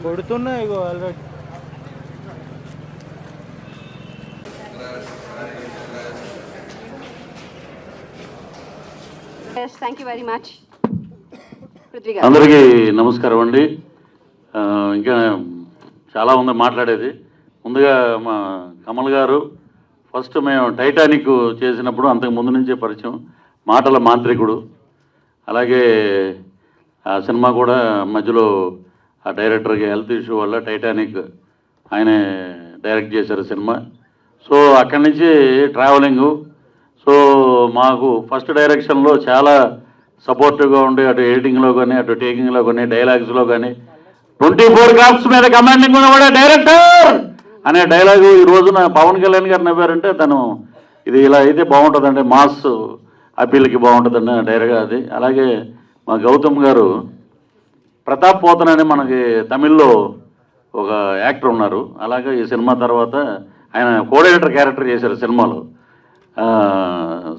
కొడుతున్నాయి ఇగో ఆల్రెడీ. అందరికీ నమస్కారం అండి. ఇంకా చాలా ఉంది మాట్లాడేది. ముందుగా మా కమల్ గారు ఫస్ట్ మేము టైటానిక్ చేసినప్పుడు అంతకు ముందు నుంచే పరిచయం, మాటల మాంత్రికుడు. అలాగే ఆ సినిమా కూడా మధ్యలో ఆ డైరెక్టర్కి హెల్త్ ఇష్యూ వల్ల టైటానిక్ ఆయనే డైరెక్ట్ చేశారు సినిమా. సో అక్కడి నుంచి ట్రావెలింగు. సో మాకు ఫస్ట్ డైరెక్షన్లో చాలా సపోర్టివ్గా ఉండి అటు ఎడిటింగ్లో కానీ అటు టేకింగ్లో కానీ డైలాగ్స్లో కానీ 24 క్రాఫ్ట్స్ మీద కమాండింగ్ ఉన్నవాడే డైరెక్టర్ అనే డైలాగు ఈ రోజున పవన్ కళ్యాణ్ గారు నవ్వారంటే తను ఇది ఇలా అయితే బాగుంటుందండి, మాస్ అప్పీల్కి బాగుంటుందండి డైరెక్ట్గా అది. అలాగే మా గౌతమ్ గారు ప్రతాప్ పోతన్ అని మనకి తమిళ్లో ఒక యాక్టర్ ఉన్నారు. అలాగే ఈ సినిమా తర్వాత ఆయన కోఆర్డినేటర్ క్యారెక్టర్ చేశారు సినిమాలో.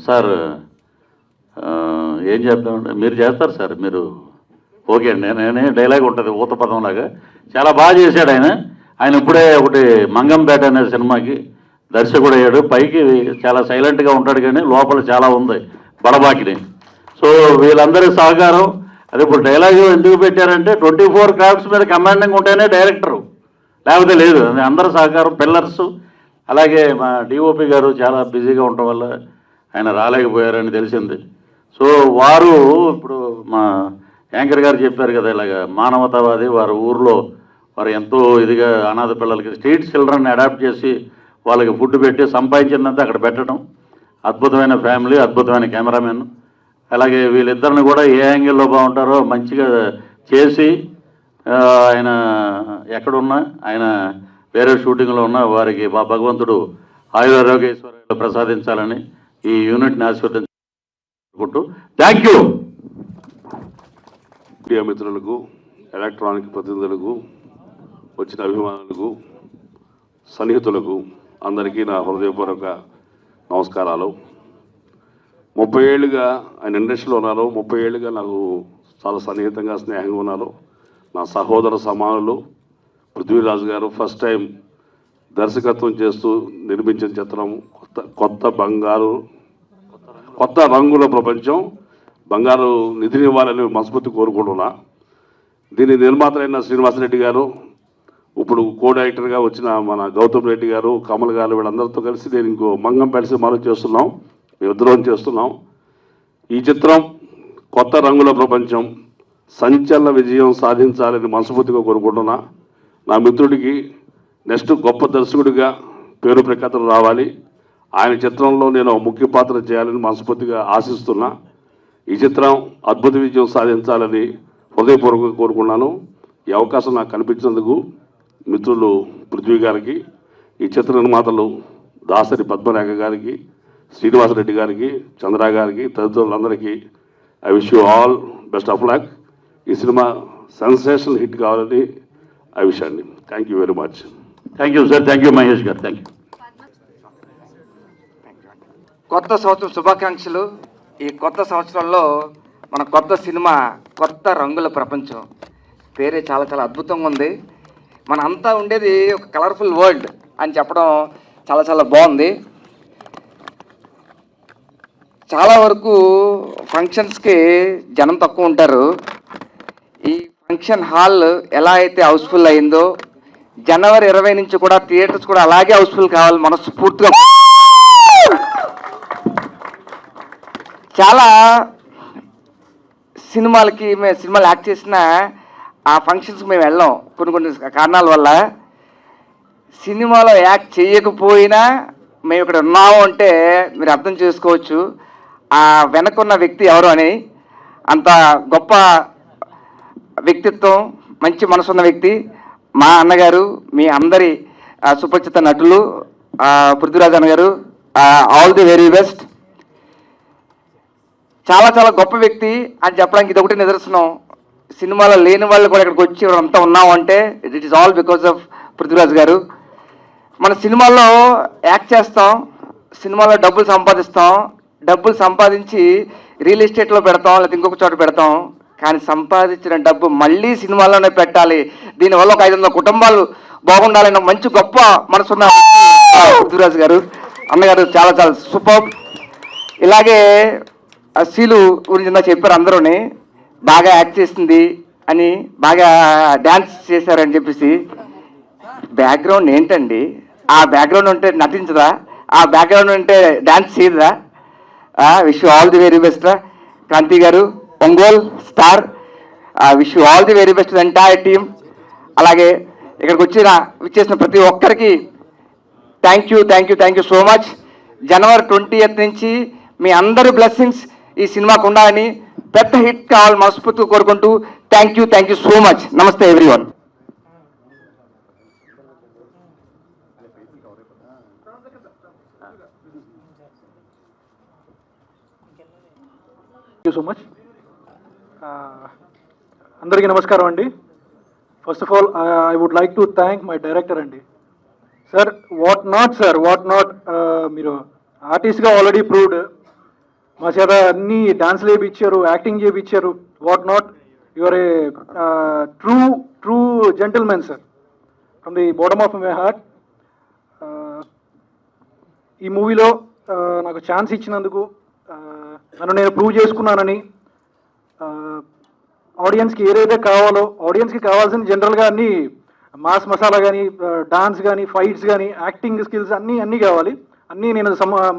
సార్ ఏం చెప్తామంటే మీరు చేస్తారు సార్, మీరు ఓకే అండి. నేనే డైలాగ్ ఉంటుంది ఊత పదంలాగా, చాలా బాగా చేశాడు ఆయన. ఆయన ఇప్పుడే ఒకటి మంగంపేట అనే సినిమాకి దర్శకుడు అయ్యాడు. పైకి చాలా సైలెంట్గా ఉంటాడు కానీ లోపల చాలా ఉంది బడబాకిని. సో వీళ్ళందరి సహకారం అది. ఇప్పుడు డైలాగ్ ఎందుకు పెట్టారంటే 24 క్రాఫ్ట్స్ మీద కమాండింగ్ ఉంటేనే డైరెక్టరు, లేకపోతే లేదు. అందరి సహకారం, పిల్లర్స్. అలాగే మా డిఓపి గారు చాలా బిజీగా ఉండటం వల్ల ఆయన రాలేకపోయారని తెలిసింది. సో వారు ఇప్పుడు మా యాంకర్ గారు చెప్పారు కదా, ఇలాగ మానవతావాది. వారి ఊర్లో వారు ఎంతో ఇదిగా అనాథ పిల్లలకి స్ట్రీట్ చిల్డ్రన్ అడాప్ట్ చేసి వాళ్ళకి ఫుడ్ పెట్టి సంపాదించిందంతా అక్కడ పెట్టడం. అద్భుతమైన ఫ్యామిలీ, అద్భుతమైన కెమెరామెన్. అలాగే వీళ్ళిద్దరిని కూడా ఏ యాంగిల్లో బాగుంటారో మంచిగా చేసి ఆయన ఎక్కడున్నా, ఆయన వేరే షూటింగ్లో ఉన్నా వారికి భగవంతుడు ఆయురారోగ్యేశ్వర్యాలు ప్రసాదించాలని ఈ యూనిట్ని ఆశీర్వదించుకుంటూ థ్యాంక్ యూ. మీడియా మిత్రులకు, ఎలక్ట్రానిక్ ప్రతినిధులకు, వచ్చిన అభిమానులకు, సన్నిహితులకు అందరికీ నా హృదయపూర్వక నమస్కారాలు. 30 ఏళ్ళుగా ఆయన ఇండస్ట్రీలో ఉన్నారు. 30 ఏళ్ళుగా నాకు చాలా సన్నిహితంగా, స్నేహంగా ఉన్నారు. నా సహోదర సమానులు పృథ్వీరాజ్ గారు ఫస్ట్ టైం దర్శకత్వం చేస్తూ నిర్మించిన చిత్రం కొత్త రంగుల ప్రపంచం. బంగారు నిధినివ్వాలని మనస్ఫూర్తి కోరుకుంటున్నా. దీని నిర్మాతలైన శ్రీనివాసరెడ్డి గారు, ఇప్పుడు కో డైరెక్టర్గా వచ్చిన మన గౌతమ్ రెడ్డి గారు, కమల్ గారు, వీళ్ళందరితో కలిసి నేను ఇంకో మంగంపేట సినిమాలో చేస్తున్నాం, మేమిద్దరం చేస్తున్నాం. ఈ చిత్రం కొత్త రంగుల ప్రపంచం సంచలన విజయం సాధించాలని మనస్ఫూర్తిగా కోరుకుంటున్నా. నా మిత్రుడికి నెక్స్ట్ గొప్ప దర్శకుడిగా పేరు ప్రఖ్యాతలు రావాలి. ఆయన చిత్రంలో నేను ముఖ్య పాత్ర చేయాలని మనస్ఫూర్తిగా ఆశిస్తున్నా. ఈ చిత్రం అద్భుత విజయం సాధించాలని హృదయపూర్వకంగా కోరుకున్నాను. ఈ అవకాశం నాకు కనిపించినందుకు మిత్రులు పృథ్వీ గారికి, ఈ చిత్ర నిర్మాతలు దాసరి పద్మరేఖ గారికి, శ్రీనివాసరెడ్డి గారికి, చంద్ర గారికి, తదితరులందరికీ I wish you all best of luck. ఈ సినిమా సెన్సేషనల్ హిట్ కావాలని ఐ విష్ అండి. Thank you very much. Thank you sir. Thank you Mahesh గారు. Thank you. కొత్త సంవత్సరం శుభాకాంక్షలు. ఈ కొత్త సంవత్సరంలో మన కొత్త సినిమా కొత్త రంగుల ప్రపంచం పేరే చాలా చాలా అద్భుతంగా ఉంది. మన అంతా ఉండేది ఒక కలర్ఫుల్ వరల్డ్ అని చెప్పడం చాలా చాలా బాగుంది. చాలా వరకు ఫంక్షన్స్కి జనం తక్కువ ఉంటారు. ఈ ఫంక్షన్ హాల్ ఎలా అయితే హౌస్ఫుల్ అయిందో జనవరి 20 నుంచి కూడా థియేటర్స్ కూడా అలాగే హౌస్ఫుల్ కావాలి మనస్ఫూర్తిగా. చాలా సినిమాలు యాక్ట్ చేసిన ఆ ఫంక్షన్స్కి మేము వెళ్ళాం కొన్ని కారణాల వల్ల. సినిమాలో యాక్ట్ చేయకపోయినా మేము ఇక్కడ ఉన్నాము అంటే మీరు అర్థం చేసుకోవచ్చు ఆ వెనకున్న వ్యక్తి ఎవరు అని. అంత గొప్ప వ్యక్తిత్వం, మంచి మనసున్న వ్యక్తి మా అన్నగారు, మీ అందరి సుపరిచిత నటులు పృథ్వీరాజ్ అన్న గారు. All the very best. చాలా చాలా గొప్ప వ్యక్తి అని చెప్పడానికి ఇది ఒకటి నిదర్శనం. సినిమాలో లేని వాళ్ళు కూడా ఇక్కడికి వచ్చి అంతా ఉన్నాము అంటే it is all because of Prithviraj గారు. మన సినిమాల్లో యాక్ట్ చేస్తాం, సినిమాలో డబ్బులు సంపాదించి రియల్ ఎస్టేట్లో పెడతాం లేకపోతే ఇంకొక చోట పెడతాం, కానీ సంపాదించిన డబ్బు మళ్ళీ సినిమాల్లోనే పెట్టాలి, దీనివల్ల ఒక 500 కుటుంబాలు బాగుండాలన్న మంచి గొప్ప మనసున్న పృథ్వీరాజ్ గారు అన్నగారు చాలా చాలా సూపర్. ఇలాగే శీలు గురించి నాకు చెప్పారు అందరూని, బాగా యాక్ట్ చేసింది అని, బాగా డ్యాన్స్ చేశారని చెప్పేసి. బ్యాక్గ్రౌండ్ ఏంటండి? ఆ బ్యాక్గ్రౌండ్ ఉంటే నటించదా? ఆ బ్యాక్గ్రౌండ్ ఉంటే డ్యాన్స్ చేయదా? Wish you all the very best Kranti గారు, Ongole star. Wish you all the very best entire team. అలాగే ఇక్కడికి విచ్చేసిన ప్రతి ఒక్కరికి థ్యాంక్ యూ సో మచ్. జనవరి 20th నుంచి మీ అందరి బ్లెస్సింగ్స్ ఈ సినిమాకు ఉండాలని, పెద్ద హిట్ కావాలి మనస్ఫూర్తిగా కోరుకుంటూ థ్యాంక్ యూ సో మచ్. నమస్తే everyone. Thank you so much. అందరికీ నమస్కారం అండి. First of all I would like to thank my director అండి. సార్ వాట్ నాట్ మీరు ఆర్టిస్ట్గా ఆల్రెడీ ప్రూవ్డ్, మా చేత అన్ని డాన్స్లు చేయించారు, యాక్టింగ్ చేయించారు. What not, your a true gentleman sir, from the bottom of my heart. ఈ మూవీలో నాకు ఛాన్స్ ఇచ్చినందుకు, నన్ను నేను ప్రూవ్ చేసుకున్నానని, ఆడియన్స్కి ఏదైతే కావాలో, ఆడియన్స్కి కావాల్సిన జనరల్గా అన్ని మాస్ మసాలా కానీ, డాన్స్ కానీ, ఫైట్స్ కానీ, యాక్టింగ్ స్కిల్స్ అన్నీ కావాలి, అన్నీ నేను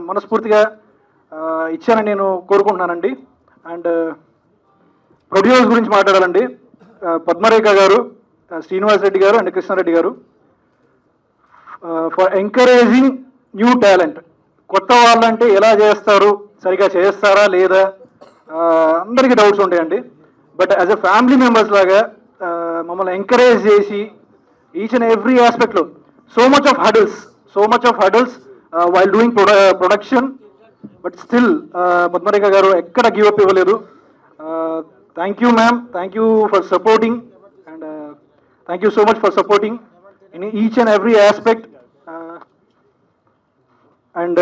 మనస్ఫూర్తిగా ఇచ్చానని నేను కోరుకుంటున్నానండి. అండ్ ప్రొడ్యూసర్స్ గురించి మాట్లాడాలండి. పద్మరేఖ గారు, శ్రీనివాస్ రెడ్డి గారు అండ్ కృష్ణారెడ్డి గారు, ఫర్ ఎంకరేజింగ్ న్యూ టాలెంట్. కొత్త వాళ్ళంటే ఎలా చేస్తారు, సరిగా చేస్తారా లేదా, అందరికీ డౌట్స్ ఉంటాయండి. But as a family members లాగా మమ్మల్ని ఎంకరేజ్ చేసి ఈచ్ అండ్ ఎవ్రీ ఆస్పెక్ట్లో so much of hurdles while doing production, but still Padmarekha garu ఎక్కడ గివ్ అప్ ఇవ్వలేదు. Thank you ma'am, thank you for supporting, and thank you so much for supporting in each and every aspect. And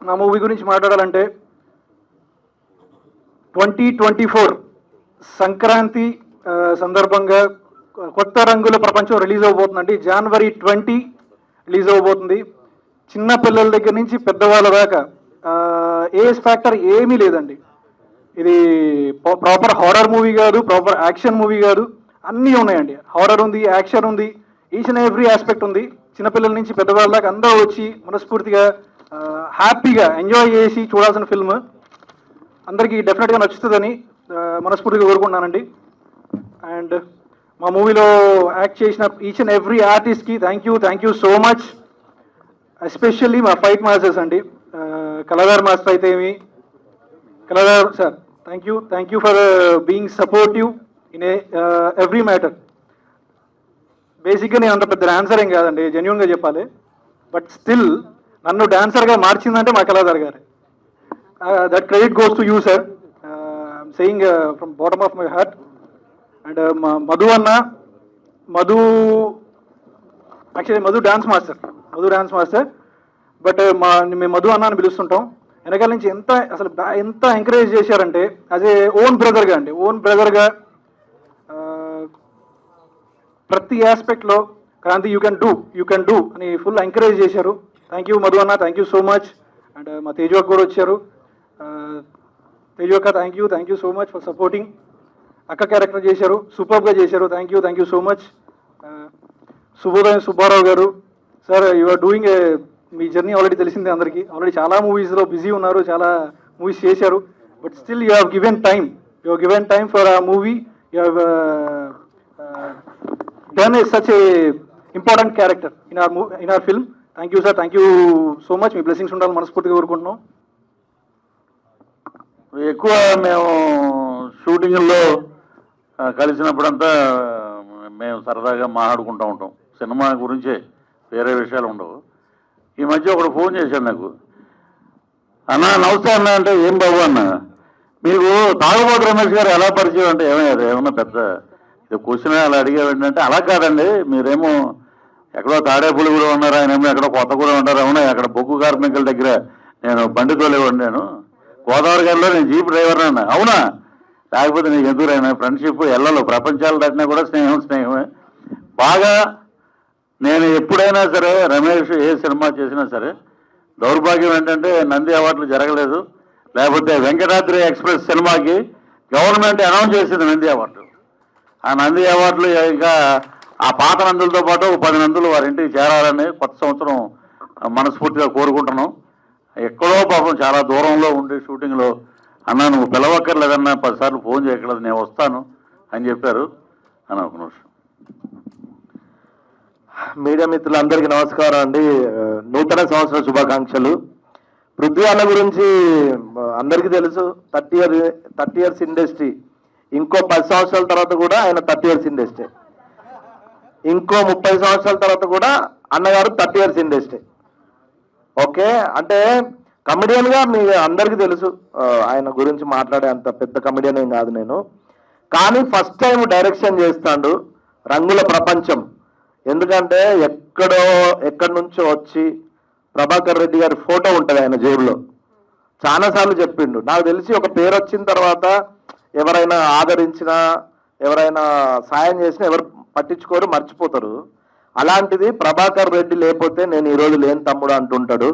నా movie గురించి మాట్లాడాలంటే 2024 సంక్రాంతి సందర్భంగా కొత్త రంగుల ప్రపంచం release అవబోతుందండి. January 20 release అవబోతుంది. చిన్న పిల్లల దగ్గర నుంచి పెద్దవాళ్ళ దాకా ఏజ్ ఫ్యాక్టర్ ఏమీ లేదండి. ఇది ప్రాపర్ హారర్ మూవీ కాదు, ప్రాపర్ యాక్షన్ మూవీ కాదు, అన్నీ ఉన్నాయండి. హారర్ ఉంది, యాక్షన్ ఉంది, ఈచ్ అండ్ ఎవ్రీ ఆస్పెక్ట్ ఉంది. చిన్నపిల్లల నుంచి పెద్దవాళ్ళ దాకా అందరూ వచ్చి మనస్ఫూర్తిగా హ్యాపీగా ఎంజాయ్ చేసి చూడాల్సిన ఫిల్మ్. అందరికీ డెఫినెట్గా నచ్చుతుందని మనస్ఫూర్తిగా కోరుకుంటున్నానండి. అండ్ మా మూవీలో యాక్ట్ చేసిన ఈచ్ అండ్ ఎవ్రీ ఆర్టిస్ట్కి thank you so much. Especially మా ఫైట్ మాస్టర్స్ అండి, కళాధార్ మాస్టర్ అయితే ఏమి, Kaladhar sir thank you for being supportive in every matter. బేసిక్గా నేను అంత పెద్ద డాన్సర్ ఏం కాదండి, జెన్యున్గా చెప్పాలి. బట్ స్టిల్ నన్ను డాన్సర్గా మార్చిందంటే మా కళాధార్ గారే. That credit goes to you sir, I'm saying from bottom of my heart. And Madhu actually Madhu dance master, but మేము మధు అన్న అని పిలుస్తుంటాం. వెనకాల నుంచి ఎంత ఎంకరేజ్ చేశారంటే యాజ్ ఏ ఓన్ బ్రదర్గా ప్రతి ఆస్పెక్ట్లో క్రాంతి యూ కెన్ డూ అని ఫుల్ ఎంకరేజ్ చేశారు. థ్యాంక్ యూ మధు అన్న, thank you so much. And మా తేజు అక్క కూడా వచ్చారు. తేజు అక్క thank you so much for supporting. అక్క క్యారెక్టర్ చేశారు, సూపర్గా చేశారు. Thank you so much. శుభోదయం సుబ్బారావు గారు సార్, యు ఆర్ డూయింగ్ మీ జర్నీ ఆల్రెడీ తెలిసిందే అందరికీ. ఆల్రెడీ చాలా మూవీస్లో బిజీ ఉన్నారు, చాలా మూవీస్ చేశారు. But still you have given time for ఆ movie. You have done such a important character in our film. Thank you sir, thank you so much. మీ బ్లెస్సింగ్స్ ఉండాలని మనస్ఫూర్తిగా కోరుకుంటున్నాం. ఎక్కువ మేము షూటింగ్లో కలిసినప్పుడంతా మేము సరదాగా మాట్లాడుకుంటూ ఉంటాం, సినిమా గురించే, వేరే విషయాలు ఉండవు. ఈ మధ్య ఒకడు ఫోన్ చేశాడు నాకు, అన్న నమస్తే అన్న అంటే, ఏం బాబు అన్న మీకు తాగుబోతు రమేష్ గారు ఎలా పరిచయం అంటే, ఏమన్నా పెద్ద క్వశ్చన్ అలా అడిగేవాడి అంటే, అలా కాదండి, మీరేమో ఎక్కడో తాడేపల్లి కూడా ఉన్నారు, ఆయన ఏమో ఎక్కడో కొత్త కూడా ఉన్నారు. అవునా, అక్కడ బొగ్గు కార్మికుల దగ్గర నేను బండి తోలేవాడిని, నేను గోదావరి గారిలో నేను జీప్ డ్రైవర్ అన్న. అవునా? లేకపోతే నీకు ఎందుకురైనా ఫ్రెండ్షిప్ ఎల్లలు ప్రపంచాలు దాటినా కూడా స్నేహమే. బాగా నేను ఎప్పుడైనా సరే రమేష్ ఏ సినిమా చేసినా సరే, దౌర్భాగ్యం ఏంటంటే నంది అవార్డులు జరగలేదు. లేకపోతే వెంకటాద్రి ఎక్స్ప్రెస్ సినిమాకి గవర్నమెంట్ అనౌన్స్ చేసింది నంది అవార్డు. ఆ నంది అవార్డులు ఇంకా ఆ పాత నందులతో పాటు 10 నందులు వారి ఇంటికి చేరాలని కొత్త సంవత్సరం మనస్ఫూర్తిగా కోరుకుంటున్నాం. ఎక్కడో పాపం చాలా దూరంలో ఉండి షూటింగ్లో అన్న నువ్వు పిలవక్కర్లేదన్నా 10 సార్లు ఫోన్ చేయక్కర్లేదు, నేను వస్తాను అని చెప్పారు అని ఒక నిమిషం. మీడియా మిత్రులందరికీ నమస్కారం అండి. నూతన సంవత్సర శుభాకాంక్షలు. పృథ్వీ అన్న గురించి అందరికీ తెలుసు. 30 ఇయర్స్ ఇండస్ట్రీ. ఇంకో 10 సంవత్సరాల తర్వాత కూడా ఆయన 30 ఇయర్స్ ఇండస్ట్రీ. ఇంకో 30 సంవత్సరాల తర్వాత కూడా అన్నగారు 30 ఇయర్స్ ఇండస్ట్రీ. ఓకే, అంటే కమెడియన్ గా మీ అందరికీ తెలుసు. ఆయన గురించి మాట్లాడే అంత పెద్ద కమెడియన్ ఏం కాదు నేను. కానీ ఫస్ట్ టైం డైరెక్షన్ చేస్తాడు రంగుల ప్రపంచం. ఎందుకంటే ఎక్కడి నుంచో వచ్చి ప్రభాకర్ రెడ్డి గారి ఫోటో ఉంటుంది ఆయన జేబులో. చాలాసార్లు చెప్పిండు. నాకు తెలిసి ఒక పేరు వచ్చిన తర్వాత ఎవరైనా ఆదరించినా, ఎవరైనా సాయం చేసినా ఎవరు పట్టించుకోరు, మర్చిపోతారు. అలాంటిది ప్రభాకర్ రెడ్డి లేకపోతే నేను ఈరోజు లేని తమ్ముడు అంటుంటాడు.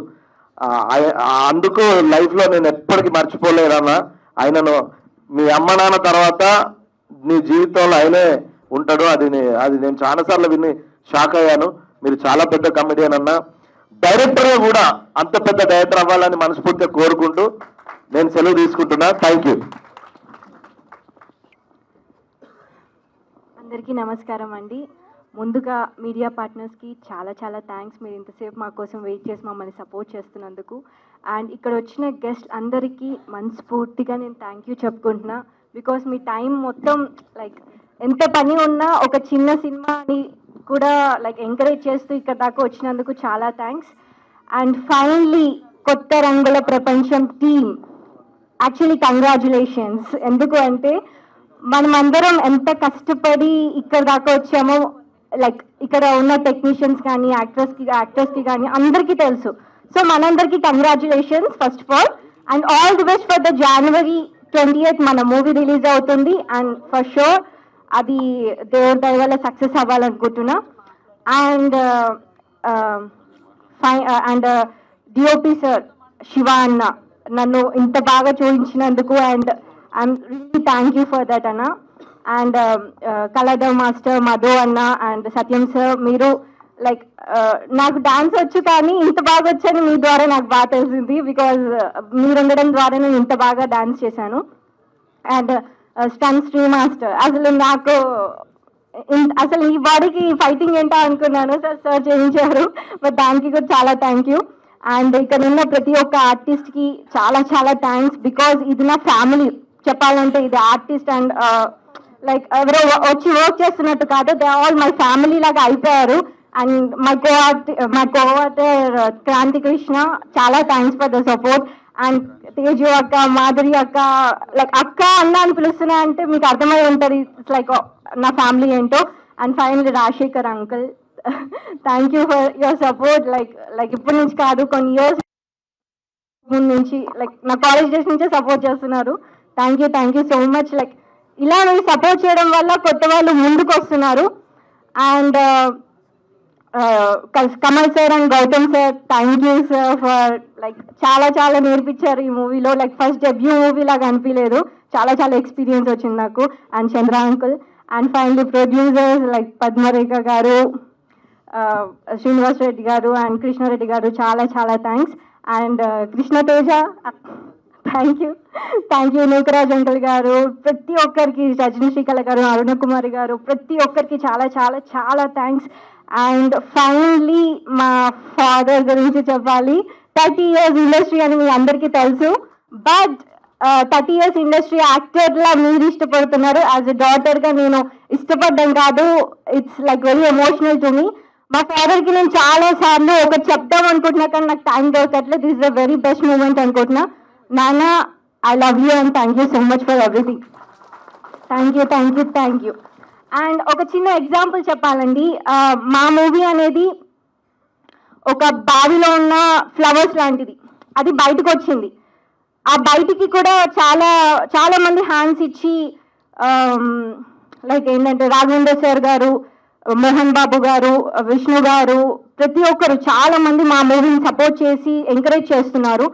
అందుకు లైఫ్లో నేను ఎప్పటికీ మర్చిపోలేదన్నా. ఆయనను మీ అమ్మ నాన్న తర్వాత నీ జీవితంలో ఆయనే ఉంటాడు. అది నేను చాలాసార్లు విని షాక్ అయ్యాను. మీరు చాలా పెద్ద కమెడియన్ అన్న. డైరెక్టర్గా కూడా అంత పెద్ద డైరెక్టర్ అవ్వాలని మనస్ఫూర్తిగా కోరుకుంటూ నేను సెలవు తీసుకుంటున్నా. Thank you. అందరికీ నమస్కారం అండి. ముందుగా మీడియా పార్ట్నర్స్కి చాలా చాలా థ్యాంక్స్. మీరు ఇంతసేపు మా కోసం వెయిట్ చేసి మమ్మల్ని సపోర్ట్ చేస్తున్నందుకు. అండ్ ఇక్కడ వచ్చిన గెస్ట్ అందరికీ మనస్ఫూర్తిగా నేను థ్యాంక్ యూ చెప్పుకుంటున్నా. బికాస్ మీ టైం మొత్తం లైక్ ఎంత పని ఉన్నా ఒక చిన్న సినిమాని కూడా లైక్ ఎంకరేజ్ చేస్తూ ఇక్కడ దాకా వచ్చినందుకు చాలా థ్యాంక్స్. అండ్ ఫైనల్లీ కొత్త రంగుల ప్రపంచం టీమ్ యాక్చువల్లీ కంగ్రాచులేషన్స్. ఎందుకు అంటే మనమందరం ఎంత కష్టపడి ఇక్కడ దాకా వచ్చామో లైక్ ఇక్కడ ఉన్న టెక్నీషియన్స్ కానీ యాక్టర్స్కి కానీ అందరికీ తెలుసు. సో మనందరికీ congratulations first of all. And all the best for the January 28th మన మూవీ రిలీజ్ అవుతుంది. అండ్ ఫర్ షూర్ అది దేవుడి దయ వల్ల సక్సెస్ అవ్వాలనుకుంటున్నా. అండ్ డిఓపి సార్ శివ అన్న నన్ను ఇంత బాగా చూపించినందుకు and I'm really thank you for that అన్న. అండ్ కళాధర్ మాస్టర్ మధు అన్న అండ్ సత్యం సార్, మీరు లైక్ నాకు డాన్స్ వచ్చు కానీ ఇంత బాగా వచ్చని మీ ద్వారా నాకు బాగా తెలిసింది. బికాజ్ మీరు ఉండడం ద్వారా నేను ఇంత బాగా డాన్స్ చేశాను. అండ్ స్టన్ శ్రీ మాస్టర్, అసలు ఈ బాడీకి ఫైటింగ్ ఏంటో అనుకున్నాను. సార్ చేయించారు. బట్ దానికి కూడా చాలా థ్యాంక్ యూ. అండ్ ఇక్కడ ఉన్న ప్రతి ఒక్క ఆర్టిస్ట్కి చాలా చాలా థ్యాంక్స్. బికాజ్ ఇది నా ఫ్యామిలీ. చెప్పాలంటే ఇది ఆర్టిస్ట్ అండ్ లైక్ ఎవరో వచ్చి వర్క్ చేస్తున్నట్టు కాదు, దే ఆల్ మై ఫ్యామిలీ లాగా అయిపోయారు. అండ్ మై కోఆర్టర్ క్రాంతి కృష్ణ, చాలా thanks for the support. And Teju అక్క, మాధురి అక్క, లైక్ అక్క అన్న అని పిలుస్తున్నా అంటే మీకు అర్థమై ఉంటుంది ఇట్స్ లైక్ నా ఫ్యామిలీ ఏంటో. And finally Rajasekhar uncle, thank you for your support. Like ఇప్పటి నుంచి కాదు, కొన్ని ఇయర్స్ ముందు నుంచి లైక్ నా కాలేజ్ డేస్ నుంచే సపోర్ట్ చేస్తున్నారు. Thank you so much. Like ఇలా మీరు సపోర్ట్ చేయడం వల్ల కొత్త వాళ్ళు ముందుకు వస్తున్నారు. And Kamal sir and Gautam sir, thank you sir for like చాలా చాలా నేర్పించారు ఈ మూవీలో. లైక్ ఫస్ట్ డెబ్యూ మూవీ లాగా అనిపించలేదు, చాలా చాలా ఎక్స్పీరియన్స్ వచ్చింది నాకు. And Chandra uncle. And finally producers like Padmarekha garu, Srinivas Reddy garu and Krishna Reddy garu, చాలా చాలా thanks. And Krishna Teja, thank you Nookaraj uncle garu, ప్రతి ఒక్కరికి, రజనీ శ్రీకళ గారు, అరుణ కుమారి గారు, ప్రతి ఒక్కరికి చాలా చాలా చాలా థ్యాంక్స్. అండ్ ఫైనల్లీ మా ఫాదర్ గురించి చెప్పాలి. 30 years ఇండస్ట్రీ అని మీ అందరికీ తెలుసు. బట్ 30 years ఇండస్ట్రీ యాక్టర్లా మీరు ఇష్టపడుతున్నారు. యాజ్ ఎ డాటర్గా నేను ఇష్టపడ్డం కాదు, it's like very emotional to me. మా ఫాదర్కి నేను చాలా సార్లు ఒకటి చెప్తాం అనుకుంటున్నా కానీ నాకు టైం దొరకట్లేదు. This is the very best moment అనుకుంటున్నా. నాన్న, I love you and thank you so much for everything. Thank you. And ఒక చిన్న ఎగ్జాంపుల్ చెప్పాలండి. మా మూవీ అనేది ఒక బావిలో ఉన్న ఫ్లవర్స్ లాంటిది. అది బయటకు వచ్చింది. ఆ బయటికి కూడా చాలా చాలా మంది హ్యాండ్స్ ఇచ్చి లైక్ ఏంటంటే రాఘవేంద్ర సార్ గారు, మోహన్ బాబు గారు, విష్ణు గారు, ప్రతి ఒక్కరు చాలా మంది మా మూవీని సపోర్ట్ చేసి ఎంకరేజ్ చేస్తున్నారు.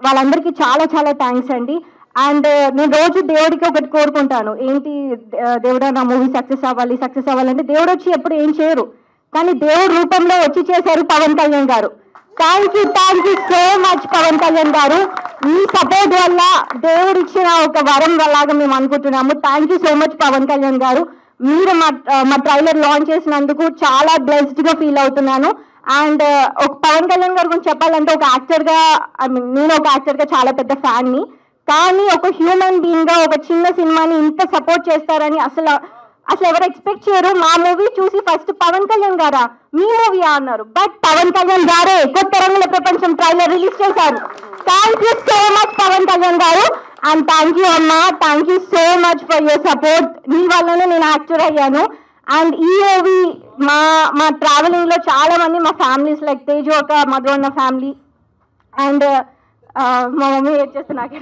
వాళ్ళందరికీ చాలా చాలా థ్యాంక్స్ అండి. అండ్ నేను రోజు దేవుడికి ఒకటి కోరుకుంటాను, ఏంటి దేవుడా నా మూవీ సక్సెస్ అవ్వాలంటే దేవుడు వచ్చి ఎప్పుడు ఏం చేయరు, కానీ దేవుడు రూపంలో వచ్చి చేశారు పవన్ కళ్యాణ్ గారు. Thank you so much Pawan Kalyan గారు. మీ సపోర్ట్ వల్ల దేవుడు ఇచ్చిన ఒక వరం లాగా మేము అనుకుంటున్నాము. Thank you so much Pawan Kalyan గారు. మీరు మా ట్రైలర్ లాంచ్ చేసినందుకు చాలా బ్లెస్డ్గా ఫీల్ అవుతున్నాను. అండ్ ఒక పవన్ కళ్యాణ్ గారి గురించి చెప్పాలంటే ఒక యాక్టర్గా, నేను ఒక యాక్టర్గా చాలా పెద్ద ఫ్యాన్ని, కానీ ఒక హ్యూమన్ బీయింగ్గా ఒక చిన్న సినిమాని ఇంత సపోర్ట్ చేస్తారని అసలు ఎవరు ఎక్స్పెక్ట్ చేయరు. మా మూవీ చూసి ఫస్ట్ పవన్ కళ్యాణ్ గారా మీ మూవీ అన్నారు, బట్ పవన్ కళ్యాణ్ గారే కొత్త రంగుల ప్రపంచం ట్రైలర్ రిలీజ్ చేశారు. Thank you so much Pawan Kalyan garu. And thank you అమ్మా, thank you so much for your support. మీ వల్లనే నేను యాక్టర్ అయ్యాను. అండ్ ఈ మూవీ మా ట్రావెలింగ్లో చాలా మంది మా ఫ్యామిలీస్ లైక్ తేజు ఒక మధు అన్న ఫ్యామిలీ, అండ్ మా మమ్మీ ఏం చేస్తే నాకే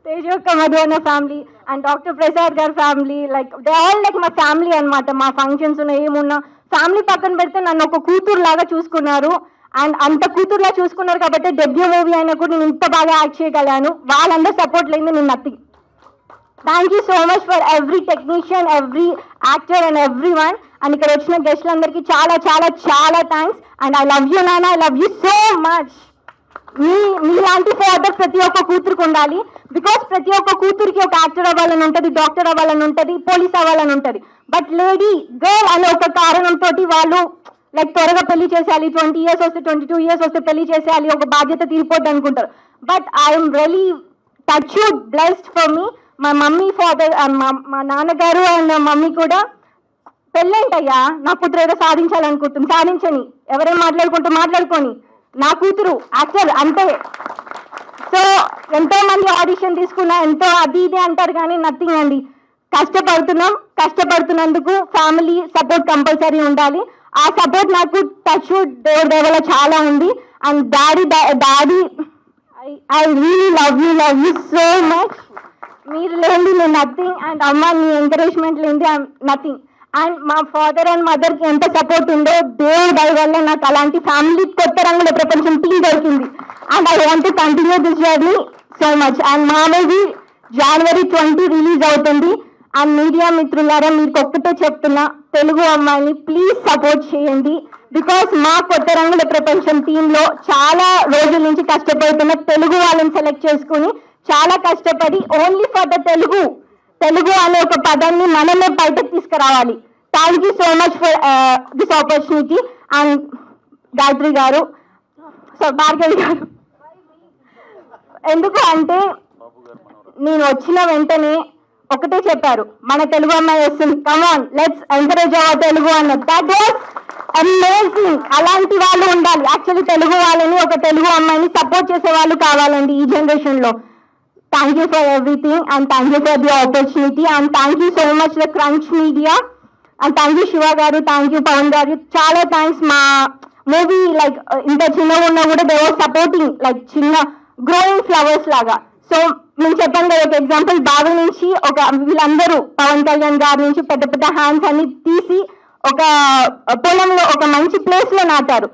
తేజు యొక్క మధు అన్న ఫ్యామిలీ అండ్ డాక్టర్ ప్రసాద్ గారి family, like they all like మా ఫ్యామిలీ అనమాట. మా ఫంక్షన్స్ ఉన్న ఏమున్నా ఫ్యామిలీ పక్కన పెడితే నన్ను ఒక కూతురు లాగా చూసుకున్నారు. అండ్ అంత కూతురులా చూసుకున్నారు కాబట్టి డెబ్యూ మూవీ అయినా కూడా నేను ఇంత బాగా యాక్ట్ చేయగలను. వాళ్ళందరూ సపోర్ట్ లేని నేను nothing. Thank you so much for every technician, every actor and every one. And ఇక్కడ వచ్చిన గెస్ట్లందరికీ చాలా చాలా చాలా thanks. And I love you నాన్న, I love you so much. మీలాంటి ఫాదర్ ప్రతి ఒక్క కూతురికి ఉండాలి. బికాస్ ప్రతి ఒక్క కూతురికి ఒక యాక్టర్ అవ్వాలని ఉంటుంది, డాక్టర్ అవ్వాలని ఉంటుంది, పోలీస్ అవ్వాలని ఉంటుంది. బట్ లేడీ గర్ల్ అనే ఒక కారణంతో వాళ్ళు లైక్ త్వరగా పెళ్లి చేసేయాలి, 20 years వస్తే 22 years వస్తే పెళ్లి చేసేయాలి, ఒక బాధ్యత తీరిపోద్ది అనుకుంటారు. But I'm really touched, blessed for me. మా మమ్మీ ఫాదర్, మా నాన్నగారు అండ్ మమ్మీ కూడా పెళ్ళేంటయ్యా నా కూతురు ఏదో సాధించాలనుకుంటుంది, సాధించని, ఎవరేం మాట్లాడుకొని నా కూతురు యాక్టర్ అంతే. సో ఎంతో మంది ఆడిషన్ తీసుకున్నా, ఎంతో అది ఇది అంటారు కానీ నథింగ్ అండి. కష్టపడుతున్నందుకు ఫ్యామిలీ సపోర్ట్ కంపల్సరీ ఉండాలి. ఆ సపోర్ట్ నాకు టచ్ దేవుడి వల్ల చాలా ఉంది. And daddy I really love you so much. మీరు లేండి నేను నథింగ్. అండ్ అమ్మ మీ ఎంకరేజ్మెంట్ లేండి ఐఎమ్ నథింగ్. అండ్ మా ఫాదర్ అండ్ మదర్కి ఎంత సపోర్ట్ ఉందో దేవుడి దయ వల్ల నాకు అలాంటి ఫ్యామిలీ కొత్త రంగుల ప్రపంచం టీం దొరికింది. And I want to continue this journey so much. And మా మూవీ January 20 రిలీజ్ అవుతుంది. అండ్ మీడియా మిత్రులారా మీకు ఒక్కటే చెప్తున్నా, తెలుగు అమ్మాయిని ప్లీజ్ సపోర్ట్ చేయండి. బికాస్ మా కొత్త రంగుల ప్రపంచం టీంలో చాలా రోజుల నుంచి కష్టపడుతున్న తెలుగు వాళ్ళని సెలెక్ట్ చేసుకుని చాలా కష్టపడి ఓన్లీ ఫర్ ద తెలుగు అనే ఒక పదాన్ని మనమే బయటకు తీసుకురావాలి. Thank you so much for this opportunity. And Gayatri గారు, భార్గవి గారు, ఎందుకు అంటే నేను వచ్చిన వెంటనే ఒకటే చెప్పారు, మన తెలుగు అమ్మాయి వస్తుంది, come on let's encourage our Telugu అన్నది. That was amazing. అలాంటి వాళ్ళు ఉండాలి. యాక్చువల్లీ తెలుగు వాళ్ళని, ఒక తెలుగు అమ్మాయిని సపోర్ట్ చేసే వాళ్ళు కావాలండి ఈ జనరేషన్లో. Thank you for everything and thank you for the opportunity and thank you so much the Crunch Media and thank you Shiva garu, thank you Pawan garu, chaala thanks. Ma movie like inta chinna unna kuda they were supporting like chinna growing flowers laga. So నేను చెప్పాను కదా ఒక example, బావి నుంచి ఒక వీళ్ళందరూ పవన్ కళ్యాణ్ గారి నుంచి పెద్ద పెద్ద హ్యాండ్స్ అన్ని తీసి ఒక పొలంలో ఒక మంచి ప్లేస్ లో నాటారు.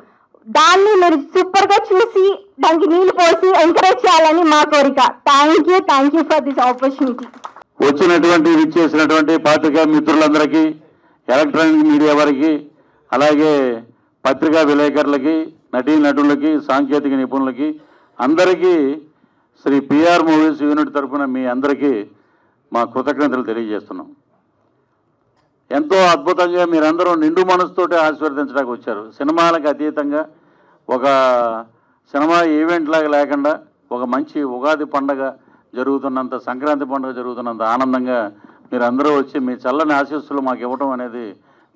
దాన్ని మీరు సూపర్ గా చూసి దానికి నీళ్లు పోసి ఎంకరేజ్ చేయాలని మా కోరిక. Thank you for this opportunity. వచ్చినటువంటి విచ్చేసినటువంటి పాత్రికా మిత్రులందరికీ, ఎలక్ట్రానిక్ మీడియా వారికి, అలాగే పత్రికా విలేకరులకి, నటీనటులకి, సాంకేతిక నిపుణులకి అందరికీ శ్రీ పిఆర్ మూవీస్ యూనిట్ తరఫున మీ అందరికీ మా కృతజ్ఞతలు తెలియజేస్తున్నాం. ఎంతో అద్భుతంగా మీరందరూ నిండు మనసుతోటి ఆశీర్వదించడానికి వచ్చారు. సినిమాలకు అతీతంగా ఒక సినిమా ఈవెంట్ లాగా లేకుండా ఒక మంచి ఉగాది పండగ జరుగుతున్నంత, సంక్రాంతి పండుగ జరుగుతున్నంత ఆనందంగా మీరందరూ వచ్చి మీ చల్లని ఆశీస్సులు మాకు ఇవ్వడం అనేది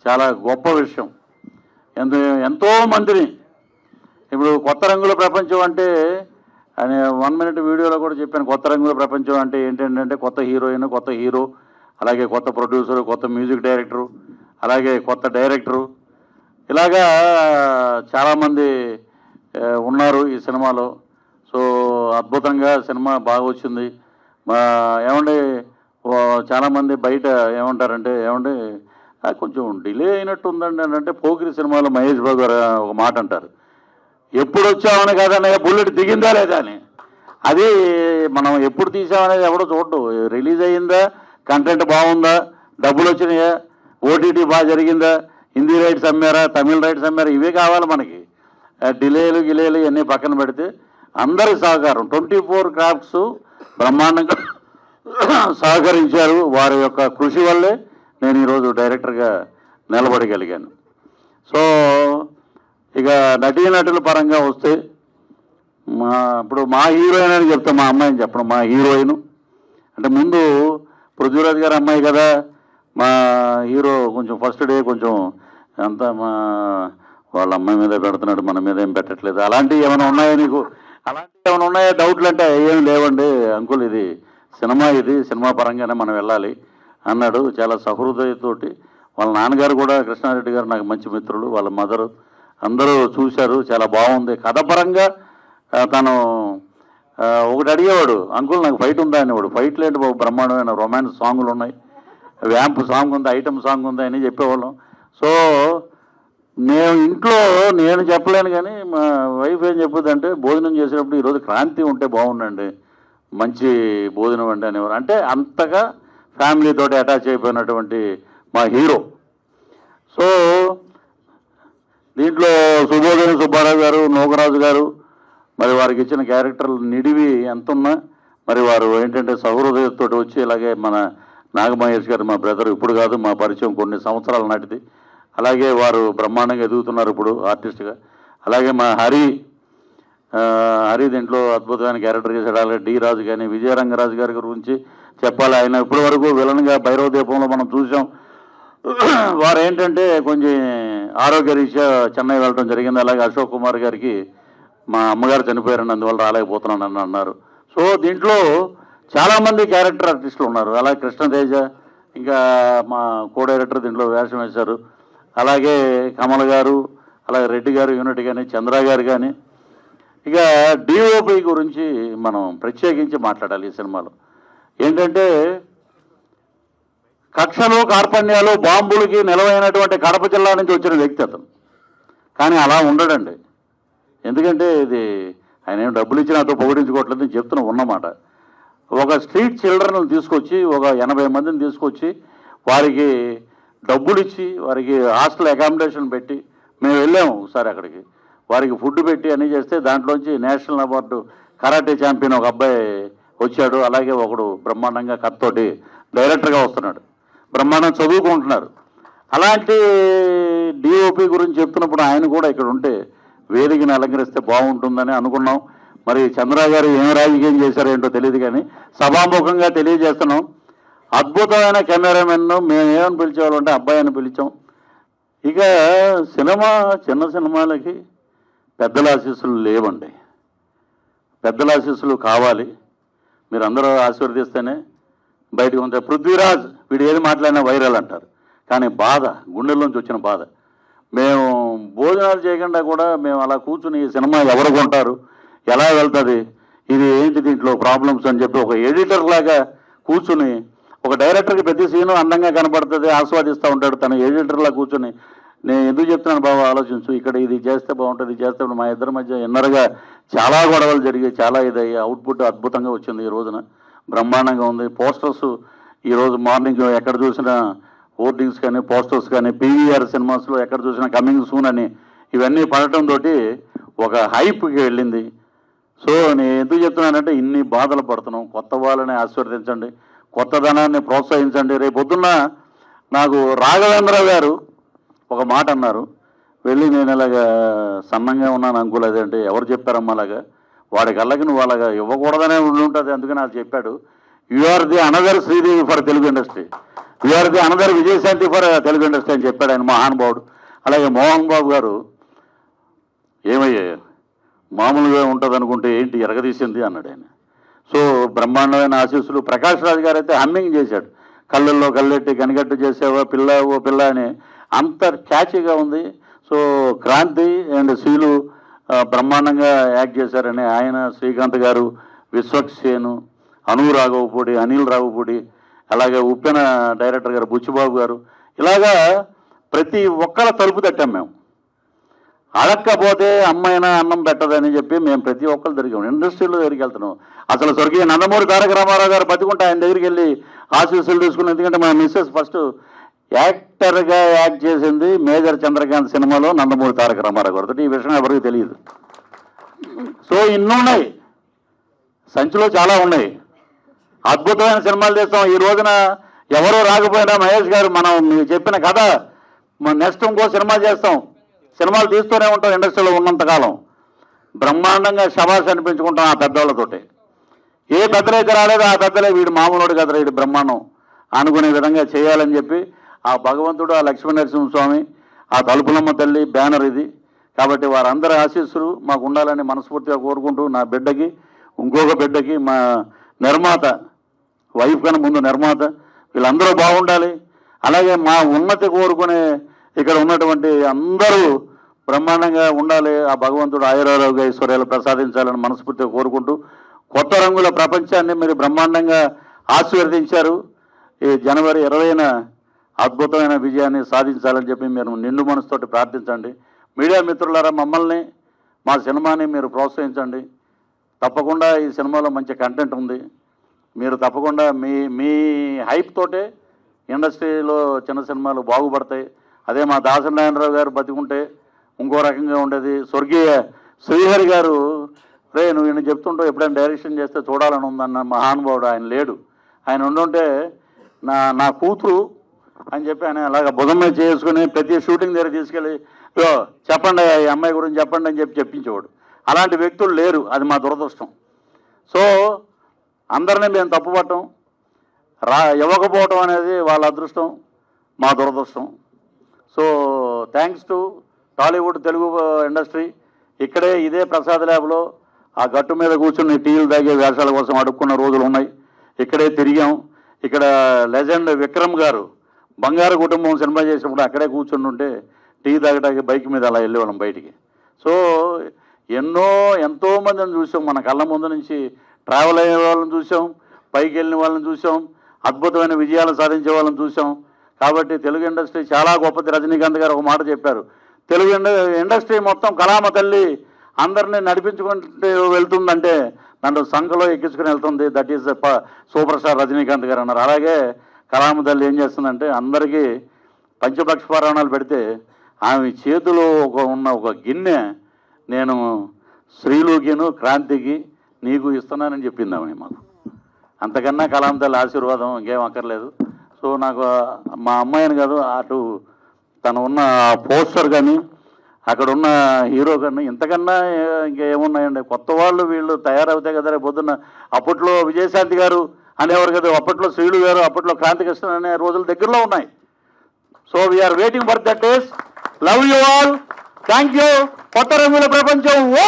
చాలా గొప్ప విషయం. ఎంతోమందిని ఇప్పుడు కొత్త రంగుల ప్రపంచం అంటే అని 1 minute వీడియోలో కూడా చెప్పాను. కొత్త రంగుల ప్రపంచం అంటే ఏంటంటే కొత్త హీరోయిన్, కొత్త హీరో, అలాగే కొత్త ప్రొడ్యూసరు, కొత్త మ్యూజిక్ డైరెక్టరు, అలాగే కొత్త డైరెక్టరు, ఇలాగా చాలామంది ఉన్నారు ఈ సినిమాలో. సో అద్భుతంగా సినిమా బాగా వచ్చింది. ఏమండి చాలామంది బయట ఏమంటారంటే ఏమండి కొంచెం డిలే అయినట్టు ఉందండి అని అంటే, పోకిరి సినిమాలో మహేష్ బాబు గారు ఒక మాట అంటారు, ఎప్పుడు వచ్చామని కాదన్నయ్య బుల్లెట్ దిగిందా లేదా అని. అది మనం ఎప్పుడు తీసామనేది ఎవడో చూడడు. రిలీజ్ అయ్యిందా, కంటెంట్ బాగుందా, డబ్బులు వచ్చినాయా, ఓటీటీ బాగా జరిగిందా, హిందీ రైట్స్ అమ్మారా, తమిళ రైట్స్ అమ్మారా, ఇవే కావాలి మనకి. డిలేలు గిలేలు ఇవన్నీ పక్కన పెడితే అందరి సహకారం 24 క్రాఫ్ట్స్ బ్రహ్మాండంగా సహకరించారు. వారి యొక్క కృషి వల్లే నేను ఈరోజు డైరెక్టర్గా నిలబడగలిగాను. సో ఇక నటీనటుల పరంగా వస్తే ఇప్పుడు మా హీరోయిన్ అని చెప్తా, మా అమ్మాయిని చెప్పడం. మా హీరోయిన్ అంటే ముందు పృథ్వీరాజ్ గారి అమ్మాయి కదా, మా హీరో కొంచెం ఫస్ట్ డే కొంచెం అంతా వాళ్ళ అమ్మాయి మీద పెడుతున్నాడు, మన మీద ఏం పెట్టట్లేదు. అలాంటివి ఏమైనా ఉన్నాయా నీకు? అలాంటివి ఏమైనా ఉన్నాయా డౌట్లు అంటే ఏం లేవండి అంకుల్, ఇది సినిమా పరంగానే మనం వెళ్ళాలి అన్నాడు. చాలా సహృదయతోటి. వాళ్ళ నాన్నగారు కూడా కృష్ణారెడ్డి గారు నాకు మంచి మిత్రులు, వాళ్ళ మదరు అందరూ చూశారు. చాలా బాగుంది కథ పరంగా. తను ఒకటి అడిగేవాడు, అంకుల్ నాకు ఫైట్ ఉందా అనేవాడు. ఫైట్లు ఏంటి బాబు, బ్రహ్మాండమైన రొమాన్స్ సాంగులు ఉన్నాయి, వ్యాంప్ సాంగ్ ఉంది, ఐటమ్ సాంగ్ ఉంది అని చెప్పేవాళ్ళం. సో నేను ఇంట్లో నేను చెప్పలేను కానీ మా వైఫ్ ఏం చెప్పుద్దంటే, భోజనం చేసేటప్పుడు ఈరోజు క్రాంతి ఉంటే బాగుండండి, మంచి భోజనం అండి అనేవారు. అంటే అంతగా ఫ్యామిలీతో అటాచ్ అయిపోయినటువంటి మా హీరో. సో దీంట్లో సుబోధన సుబ్బారావు గారు, నోగరాజు గారు, మరి వారికి ఇచ్చిన క్యారెక్టర్లు నిడివి ఎంతున్నా మరి వారు ఏంటంటే సహృదయంతో వచ్చి, ఇలాగే మన నాగమహేష్ గారు మా బ్రదర్, ఇప్పుడు కాదు మా పరిచయం కొన్ని సంవత్సరాల నాటిది. అలాగే వారు బ్రహ్మాండంగా ఎదుగుతున్నారు ఇప్పుడు ఆర్టిస్ట్గా. అలాగే మా హరి దీంట్లో అద్భుతమైన క్యారెక్టర్ చేశాడు. అలాగే డి రాజు కానీ, విజయరంగరాజు గారి గురించి చెప్పాలి. ఆయన ఇప్పటి వరకు విలన్గా భైరవ దీపంలో మనం చూసాం. వారు ఏంటంటే కొంచెం ఆరోగ్య రీత్యా చెన్నై వెళ్ళడం జరిగింది. అలాగే అశోక్ కుమార్ గారికి మా అమ్మగారు చనిపోయారని అందువల్ల రాలేకపోతున్నానని అన్నారు. సో దీంట్లో చాలామంది క్యారెక్టర్ ఆర్టిస్టులు ఉన్నారు. అలాగే కృష్ణతేజ, ఇంకా మా కో డైరెక్టర్ దీంట్లో వేషం వేశారు. అలాగే కమల్ గారు, అలాగే రెడ్డి గారు యూనిట్ కానీ, చంద్ర గారు కానీ. ఇక డిఓపి గురించి మనం ప్రత్యేకించి మాట్లాడాలి ఈ సినిమాలో. ఏంటంటే కక్షలు, కార్పణ్యాలు, బాంబులకి నిలవైనటువంటి కడప జిల్లా నుంచి వచ్చిన వ్యక్తి అతను. కానీ అలా ఉండడండి. ఎందుకంటే ఇది ఆయన ఏం డబ్బులు ఇచ్చి నాతో పొగిడించుకోవట్లేదు, నేను చెప్తున్నా ఉన్నమాట. ఒక స్ట్రీట్ చిల్డ్రన్ తీసుకొచ్చి, ఒక 80 మందిని తీసుకొచ్చి వారికి డబ్బులు ఇచ్చి, వారికి హాస్టల్ అకామిడేషన్ పెట్టి, మేము వెళ్ళాము ఒకసారి అక్కడికి, వారికి ఫుడ్ పెట్టి అన్నీ చేస్తే దాంట్లోంచి నేషనల్ అవార్డు కరాటే ఛాంపియన్ ఒక అబ్బాయి వచ్చాడు. అలాగే ఒకడు బ్రహ్మాండంగా కత్తోటి డైరెక్టర్గా వస్తున్నాడు, బ్రహ్మాండం చదువుకుంటున్నారు. అలాంటి డిఓపి గురించి చెప్తున్నప్పుడు ఆయన కూడా ఇక్కడ ఉంటే వేదికని అలంకరిస్తే బాగుంటుందని అనుకున్నాం. మరి చంద్ర గారు ఏం రాజకీయం చేశారో ఏంటో తెలియదు కానీ సభాముఖంగా తెలియజేస్తున్నాం. అద్భుతమైన కెమెరామెన్ను మేము ఏమని పిలిచేవాళ్ళంటే అబ్బాయి అని పిలిచాం. ఇక సినిమా చిన్న సినిమాలకి పెద్దల ఆశీస్సులు లేవండి, పెద్దల ఆశీస్సులు కావాలి. మీరు అందరూ ఆశీర్వదిస్తేనే బయటకు ఉంటే. పృథ్వీరాజ్ వీడు ఏది మాట్లాడినా వైరల్ అంటారు, కానీ బాధ, గుండెల్లోంచి వచ్చిన బాధ. మేము భోజనాలు చేయకుండా కూడా మేము అలా కూర్చుని ఈ సినిమా ఎవరు కొంటారు, ఎలా వెళ్తుంది, ఇది ఏంటి దీంట్లో ప్రాబ్లమ్స్ అని చెప్పి ఒక ఎడిటర్ లాగా కూర్చుని, ఒక డైరెక్టర్కి ప్రతి సీను అందంగా కనపడుతుంది, ఆస్వాదిస్తూ ఉంటాడు. తన ఎడిటర్లా కూర్చొని నేను ఎందుకు చెప్తున్నాను బాబు ఆలోచించు, ఇక్కడ ఇది చేస్తే బాగుంటుంది, ఇది చేస్తే మా ఇద్దరి మధ్య ఇన్నర్గా చాలా గొడవలు జరిగాయి, చాలా ఇదయ్యి. అవుట్పుట్ అద్భుతంగా వచ్చింది. ఈ రోజున బ్రహ్మాండంగా ఉంది. పోస్టర్స్ ఈరోజు మార్నింగ్ ఎక్కడ చూసినా హోర్డింగ్స్ కానీ, పోస్టర్స్ కానీ, పీవీఆర్ సినిమాస్లో ఎక్కడ చూసినా కమింగ్ సూన్ అని ఇవన్నీ పడటంతో ఒక హైప్కి వెళ్ళింది. సో నేను ఎందుకు చెప్తున్నానంటే ఇన్ని బాధలు పడుతున్నాం. కొత్త వాళ్ళని ఆశీర్వదించండి, కొత్తదనాన్ని ప్రోత్సహించండి. రేపు పొద్దున్న నాకు రాఘవేంద్ర గారు ఒక మాట అన్నారు, వెళ్ళి నేను ఇలాగా సన్నంగా ఉన్నాను అంకుల్, అదేంటే ఎవరు చెప్పారమ్మా అలాగా, వాడి కళ్ళకి నువ్వు అలాగా ఇవ్వకూడదనే ఉండి ఉంటుంది, అందుకని నాకు చెప్పాడు. You are the another Sridevi for Telugu industry, you are the another Vijayashanti for Telugu industry అని చెప్పాడు ఆయన, మహానుభావుడు. అలాగే మోహన్ బాబు గారు ఏమయ్యా మామూలుగా ఉంటుంది అనుకుంటే ఏంటి ఎరగదీసింది అన్నాడు ఆయన. సో బ్రహ్మాండమైన ఆశీస్సులు. ప్రకాష్ రాజ్ గారు అయితే హమ్మింగ్ చేశాడు, కళ్ళల్లో కళ్ళెట్టి కనిగట్టు చేసేవా పిల్ల ఓ పిల్ల అని, అంత క్యాచీగా ఉంది. సో క్రాంతి అండ్ శీలు బ్రహ్మాండంగా యాక్ట్ చేశారని ఆయన, శ్రీకాంత్ గారు, విశ్వక్సేను, అను రాఘవపూడి, అనిల్ రాఘవపూడి, అలాగే ఉప్పెన డైరెక్టర్ గారు బుచ్చిబాబు గారు, ఇలాగా ప్రతి ఒక్కళ్ళ తలుపు తట్టాం మేము. అడక్కపోతే అమ్మాయినా అన్నం పెట్టదని చెప్పి మేము ప్రతి ఒక్కరు తిరిగాం, ఇండస్ట్రీలో దగ్గరికి వెళ్తున్నాం. అసలు స్వర్గీయ నందమూరి తారక రామారావు గారు బతికుంటే ఆయన దగ్గరికి వెళ్ళి ఆశీస్సులు తీసుకుని, ఎందుకంటే మా మిస్సెస్ ఫస్ట్ యాక్టర్గా యాక్ట్ చేసింది మేజర్ చంద్రకాంత్ సినిమాలో నందమూరి తారక రామారావు గారితో. ఈ విషయం ఎవరికి తెలియదు. సో ఇన్నున్నాయి, సంచిలో చాలా ఉన్నాయి, అద్భుతమైన సినిమాలు చేస్తాం. ఈ రోజున ఎవరో రాకపోయినా మహేష్ గారు మనం మీకు చెప్పిన కథ నెక్స్ట్ ఇంకో సినిమా చేస్తాం, సినిమాలు తీస్తూనే ఉంటాం ఇండస్ట్రీలో ఉన్నంతకాలం. బ్రహ్మాండంగా శబాష్ అనిపించుకుంటాం ఆ పెద్దవాళ్ళతోటి. ఏ పెద్దలైతే రాలేదో ఆ పెద్దలే వీడు మామూలుడు కదరా వీడు బ్రహ్మాండం అనుకునే విధంగా చేయాలని చెప్పి ఆ భగవంతుడు, ఆ లక్ష్మీ నరసింహస్వామి, ఆ తలుపులమ్మ తల్లి బ్యానర్ ఇది. కాబట్టి వారందరి ఆశీస్సులు మాకు ఉండాలని మనస్ఫూర్తిగా కోరుకుంటూ, నా బిడ్డకి, ఇంకొక బిడ్డకి, మా నిర్మాత వైఫ్ కన్నా ముందు నిర్మాత, వీళ్ళందరూ బాగుండాలి. అలాగే మా ఉన్నతి కోరుకునే ఇక్కడ ఉన్నటువంటి అందరూ బ్రహ్మాండంగా ఉండాలి. ఆ భగవంతుడు ఆయురారోగ్య ఐశ్వర్యాలు ప్రసాదించాలని మనస్ఫూర్తిగా కోరుకుంటూ, కొత్త రంగుల ప్రపంచాన్ని మీరు బ్రహ్మాండంగా ఆశీర్వదించారు. ఈ జనవరి 20న అద్భుతమైన విజయాన్ని సాధించాలని చెప్పి మీరు నిండు మనసుతోటి ప్రార్థించండి. మీడియా మిత్రులారా, మమ్మల్ని, మా సినిమాని మీరు ప్రోత్సహించండి. తప్పకుండా ఈ సినిమాలో మంచి కంటెంట్ ఉంది. మీరు తప్పకుండా మీ హైప్ తోటే ఇండస్ట్రీలో చిన్న సినిమాలు బాగుపడతాయి. అదే మా దాసనారాయణరావు గారు బతికుంటే ఇంకో రకంగా ఉండేది. స్వర్గీయ శ్రీహరి గారు, రే నువ్వు ఈయన చెప్తుంటావు ఎప్పుడైనా డైరెక్షన్ చేస్తే చూడాలని ఉందన్న మహానుభావుడు. ఆయన లేడు. ఆయన ఉండుంటే నా కూతురు అని చెప్పి ఆయన అలాగ భుజం మీద చేసుకుని ప్రతి షూటింగ్ దగ్గర తీసుకెళ్ళి చెప్పండి ఈ అమ్మాయి గురించి చెప్పండి అని చెప్పి చెప్పించేవాడు. అలాంటి వ్యక్తులు లేరు, అది మా దురదృష్టం. సో అందరినీ మేము తప్పుపట్టం, ఇవ్వకపోవటం అనేది వాళ్ళ అదృష్టం, మా దురదృష్టం. So thanks to Tollywood Telugu industry. ఇక్కడే ఇదే ప్రసాద్ ల్యాబ్లో ఆ గట్టు మీద కూర్చుని టీలు తాగే వేషాల కోసం అడుక్కున్న రోజులు ఉన్నాయి. ఇక్కడే తిరిగాం. ఇక్కడ లెజెండ్ విక్రమ్ గారు బంగారు కుటుంబం సినిమా చేసినప్పుడు అక్కడే కూర్చుని ఉంటే టీ తాగడానికి బైక్ మీద అలా వెళ్ళేవాళ్ళం బయటికి. సో ఎంతోమందిని చూసాం, మన కళ్ళ ముందు నుంచి ట్రావెల్ అయ్యే వాళ్ళని చూసాం, పైకి వెళ్ళిన వాళ్ళని చూసాం, అద్భుతమైన విజయాలు సాధించే వాళ్ళని చూసాం. కాబట్టి తెలుగు ఇండస్ట్రీ చాలా గొప్పది. రజనీకాంత్ గారు ఒక మాట చెప్పారు, తెలుగు ఇండస్ట్రీ మొత్తం కళామ తల్లి అందరినీ నడిపించుకుంటూ వెళ్తుందంటే నన్ను సంఖలో ఎక్కించుకుని వెళ్తుంది. That is super star Rajinikanth గారు అన్నారు. అలాగే కళామ తల్లి ఏం చేస్తుందంటే అందరికీ పంచపక్ష పురాణాలు పెడితే ఆమె చేతిలో ఉన్న ఒక గిన్నె నేను శ్రీలోకిను క్రాంతికి నీకు ఇస్తున్నానని చెప్పింది ఆమె మాకు. అంతకన్నా కళామ తల్లి ఆశీర్వాదం ఇంకేం అక్కర్లేదు. సో నాకు మా అమ్మాయిని కాదు, అటు తను ఉన్న పోస్టర్ కానీ అక్కడ ఉన్న హీరో కానీ ఇంతకన్నా ఇంకేమున్నాయండి. కొత్త వాళ్ళు వీళ్ళు తయారవుతాయి కదా రేపు పొద్దున్న. అప్పట్లో విజయశాంతి గారు అనేవారు కదా, అప్పట్లో శ్రీలు గారు, అప్పట్లో క్రాంతికృష్ణ అనే రోజులు దగ్గరలో ఉన్నాయి. So we are waiting for that days. Love you all. Thank you. కొత్త రంగుల ప్రపంచం. ఓ